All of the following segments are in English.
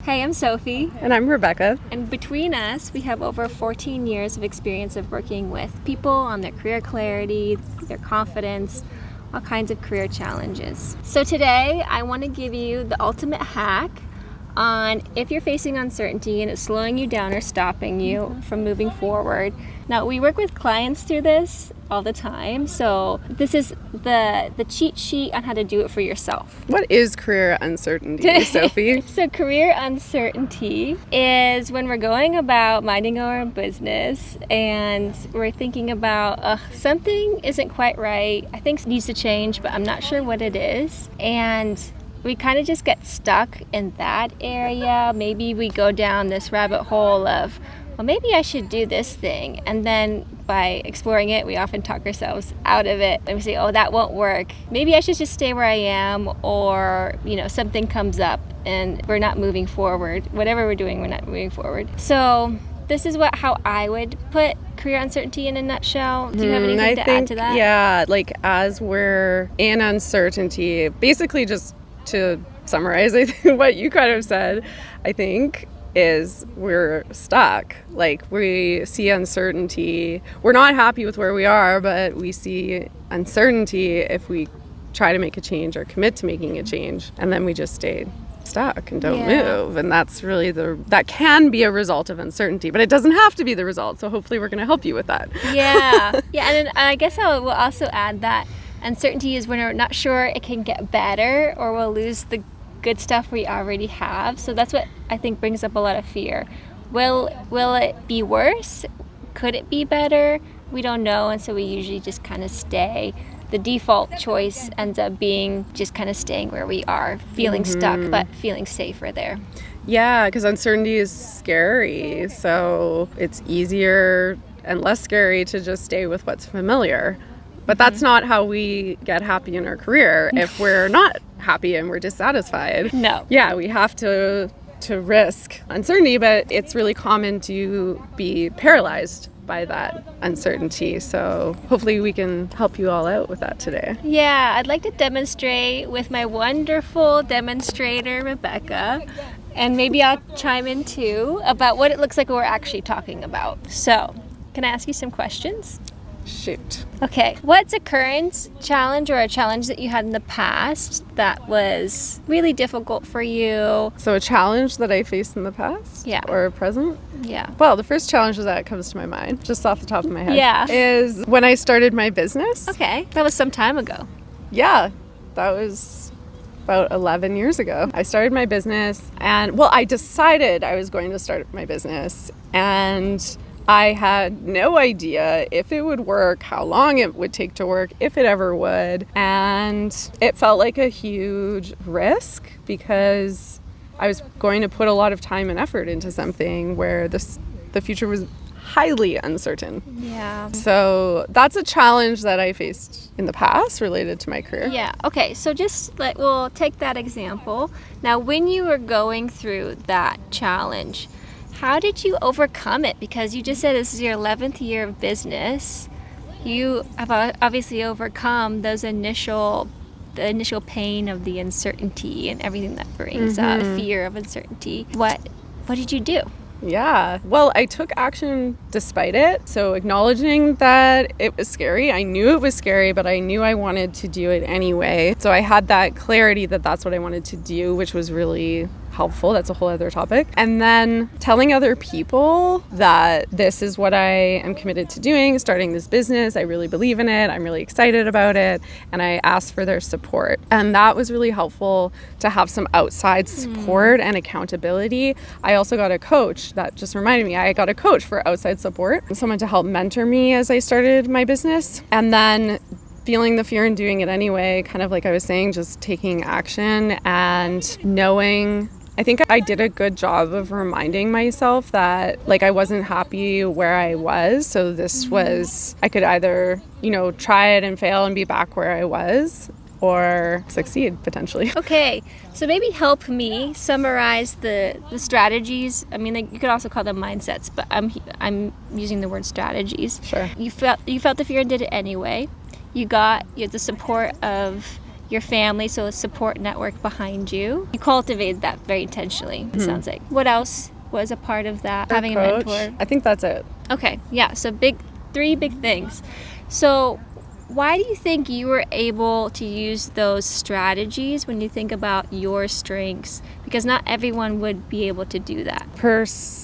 Hey, I'm Sophie. And I'm Rebecca. And between us, we have over 14 years of experience of working with people on their career clarity, their confidence, all kinds of career challenges. So today, I want to give you the ultimate hack on if you're facing uncertainty and it's slowing you down or stopping you from moving forward. Now, we work with clients through this all the time, so this is the cheat sheet on how to do it for yourself. What is career uncertainty, Sophie? So career uncertainty is when we're going about minding our own business and we're thinking about something isn't quite right, I think it needs to change, but I'm not sure what it is, and we kind of just get stuck in that area. Maybe we go down this rabbit hole of, well, maybe I should do this thing. And then by exploring it, we often talk ourselves out of it. And we say, oh, that won't work. Maybe I should just stay where I am, or, something comes up and we're not moving forward. Whatever we're doing, we're not moving forward. So this is how I would put career uncertainty in a nutshell. Do you have anything to add to that? Yeah, as we're in uncertainty, basically just to summarize, I think what you kind of said, I think, is we're stuck. We see uncertainty. We're not happy with where we are, but we see uncertainty if we try to make a change or commit to making a change, and then we just stay stuck and don't move. And that's really that can be a result of uncertainty, but it doesn't have to be the result. So hopefully we're going to help you with that. Yeah. And then I guess I will also add that uncertainty is when we're not sure it can get better, or we'll lose the good stuff we already have. So that's what I think brings up a lot of fear. Will it be worse? Could it be better? We don't know, and so we usually just kind of stay. The default choice ends up being just kind of staying where we are, feeling stuck, but feeling safer there. Yeah, because uncertainty is scary. So it's easier and less scary to just stay with what's familiar. But that's not how we get happy in our career if we're not happy and we're dissatisfied. No. Yeah, we have to risk uncertainty, but it's really common to be paralyzed by that uncertainty. So hopefully we can help you all out with that today. Yeah, I'd like to demonstrate with my wonderful demonstrator, Rebecca, and maybe I'll chime in too about what it looks like we're actually talking about. So, can I ask you some questions? Shoot. Okay, what's a current challenge or a challenge that you had in the past that was really difficult for you? So a challenge that I faced in the past? Yeah. Or present? Yeah. Well, the first challenge that comes to my mind, just off the top of my head, is when I started my business. Okay, that was some time ago. Yeah, that was about 11 years ago. I started my business and, I decided I was going to start my business, and I had no idea if it would work, how long it would take to work, if it ever would. And it felt like a huge risk because I was going to put a lot of time and effort into something where the future was highly uncertain. Yeah. So that's a challenge that I faced in the past related to my career. Yeah. Okay. So we'll take that example. Now, when you were going through that challenge, how did you overcome it? Because you just said this is your 11th year of business. You have obviously overcome the initial pain of the uncertainty and everything that brings fear of uncertainty. What did you do? Yeah. Well, I took action despite it. So acknowledging that it was scary. I knew it was scary, but I knew I wanted to do it anyway. So I had that clarity that that's what I wanted to do, which was really helpful. That's a whole other topic. And then telling other people that this is what I am committed to doing, starting this business. I really believe in it. I'm really excited about it. And I asked for their support. And that was really helpful to have some outside support and accountability. I also got a coach. That just reminded me, I got a coach for outside support, someone to help mentor me as I started my business. And then feeling the fear and doing it anyway, kind of like I was saying, just taking action and knowing. I think I did a good job of reminding myself that I wasn't happy where I was. So this was, I could either, try it and fail and be back where I was, or succeed potentially. Okay, so maybe help me summarize the strategies. I mean, you could also call them mindsets, but I'm using the word strategies. Sure. You felt the fear and did it anyway. You had the support of your family, so a support network behind you. You cultivated that very intentionally, it sounds like. What else was a part of that, having a mentor? I think that's it. Okay, yeah, so three big things. So why do you think you were able to use those strategies when you think about your strengths? Because not everyone would be able to do that.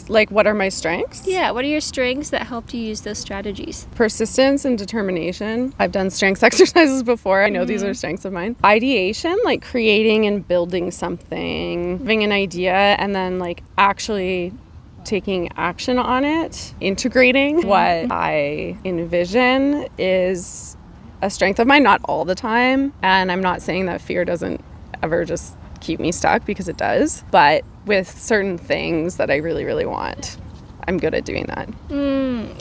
Like, what are my strengths? Yeah, what are your strengths that helped you use those strategies? Persistence and determination. I've done strengths exercises before. I know these are strengths of mine. Ideation, like creating and building something, having an idea, and then like actually taking action on it, integrating what I envision is a strength of mine, not all the time. And I'm not saying that fear doesn't ever just keep me stuck, because it does. But with certain things that I really, really want, I'm good at doing that.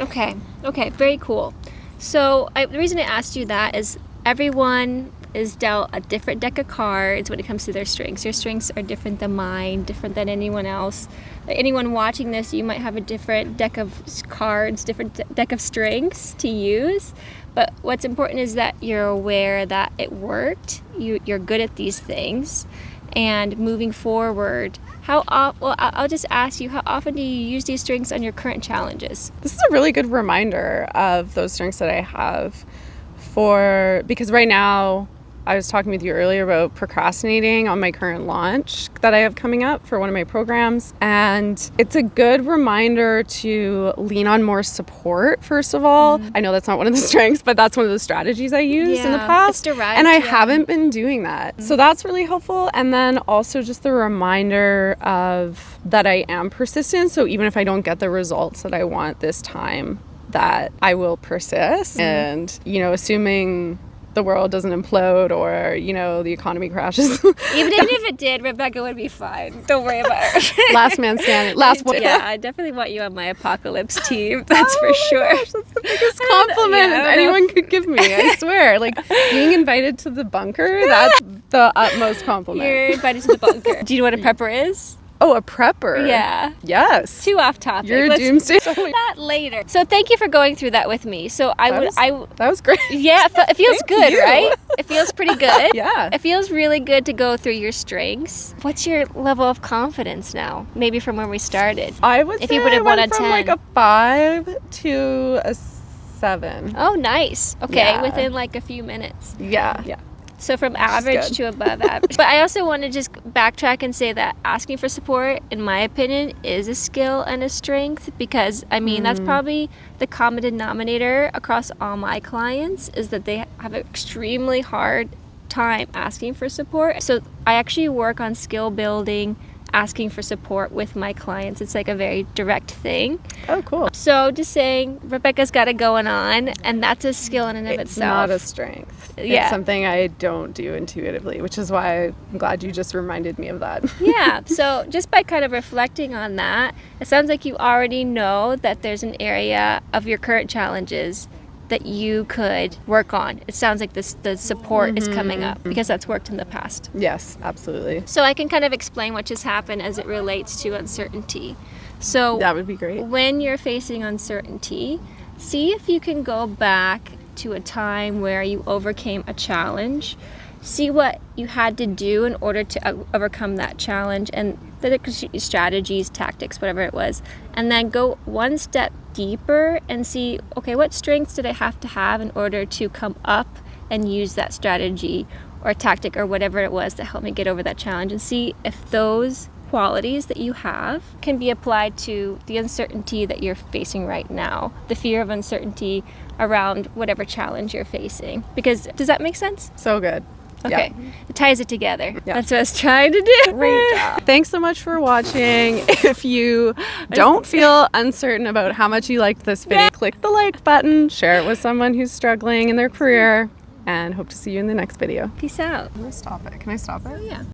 Okay, very cool. So the reason I asked you that is everyone is dealt a different deck of cards when it comes to their strengths. Your strengths are different than mine, different than anyone else. Anyone watching this, you might have a different deck of cards, different deck of strengths to use. But what's important is that you're aware that it worked. You're good at these things. And moving forward, I'll just ask you, how often do you use these strengths on your current challenges? This is a really good reminder of those strengths that I have because right now, I was talking with you earlier about procrastinating on my current launch that I have coming up for one of my programs. And it's a good reminder to lean on more support, first of all. I know that's not one of the strengths, but that's one of the strategies I used in the past. It's derived, and I haven't been doing that. So that's really helpful. And then also just the reminder of that I am persistent. So even if I don't get the results that I want this time, that I will persist. And, assuming the world doesn't implode or, the economy crashes. Even if it did, Rebecca would be fine. Don't worry about it. Last man standing. Last one. Yeah, I definitely want you on my apocalypse team. That's for sure. Gosh, that's the biggest compliment anyone could give me. I swear. Like, being invited to the bunker, that's the utmost compliment. You're invited to the bunker. Do you know what a prepper is? Oh, a prepper. Yeah. Yes. Too off topic. You're a doomsday. That later. So thank you for going through that with me. So that was great. Yeah, it feels good, right? It feels pretty good. Yeah. It feels really good to go through your strengths. What's your level of confidence now? Maybe from when we started. I would say you would have I went 1 out of from 10. like a 5 to a 7. Oh, nice. Okay, Yeah. within like a few minutes. Yeah. So from average to above average. But I also want to just backtrack and say that asking for support, in my opinion, is a skill and a strength, because that's probably the common denominator across all my clients, is that they have an extremely hard time asking for support. So I actually work on skill building, asking for support with my clients. It's like a very direct thing. Oh, cool. So just saying, Rebecca's got it going on, and that's a skill in and of It's itself. not a strength. Yeah. It's something I don't do intuitively, which is why I'm glad you just reminded me of that. Yeah, so just by kind of reflecting on that, it sounds like you already know that there's an area of your current challenges that you could work on. It sounds like the support is coming up, because that's worked in the past. Yes, absolutely. So I can kind of explain what just happened as it relates to uncertainty. So That would be great. when you're facing uncertainty, see if you can go back to a time where you overcame a challenge. See what you had to do in order to overcome that challenge, and the strategies, tactics, whatever it was. And then go one step deeper and see, okay, what strengths did I have to have in order to come up and use that strategy or tactic or whatever it was that helped me get over that challenge, and see if those qualities that you have can be applied to the uncertainty that you're facing right now, the fear of uncertainty around whatever challenge you're facing. Because, does that make sense? So good. Okay, Yeah. It ties it together. Yeah. That's what I was trying to do. Great job. Thanks so much for watching. If you don't feel uncertain about how much you liked this video, click the like button, share it with someone who's struggling in their career, and hope to see you in the next video. Peace out. Can I stop it? Yeah.